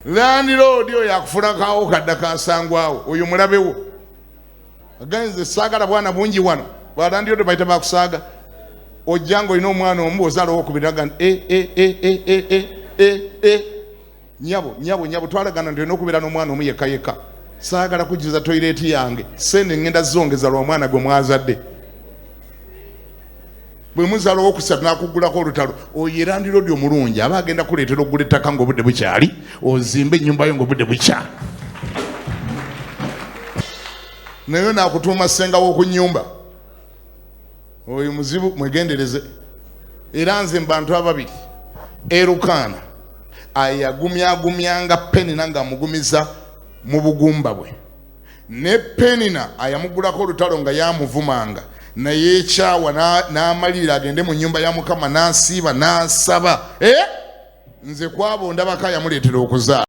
landlord oyo yakufulakawo kadda kasangwawo oyo mulabewo aganze saagala bwana bungi wano balandlord bayita bakusaaga ojjango olina omwana omu ozaala owokubiraga nyabo twalagana nti olina okubeera n'omwana omu yekka saagala kujjuza toyireeti yange sente ngenda zongeza lwa mwana gwe mwazadde bwe muzaala owokusatu n'akugulako olutalo oyo landlord omulungi aba agenda kuleetera okugula ettaka ng'obudde bukyali ozimbe ennyumba yo ng'obudde bukyali naye n'akutuuma ssenga w'oku nnyumba oyo muzibu mwegendereze. Era nze mu bantu ababiri Erukaana ayagumyagumyanga Penina ng'amugumiza mu bugumba bwe ne Penina ayamugulako olutalo nga yamuvumanga naye ekyawa n'amalirira agende mu nnyumba ya Mukama n'asiiba n'asaba nze kwabo ndabaka yamuleetera okuzaala.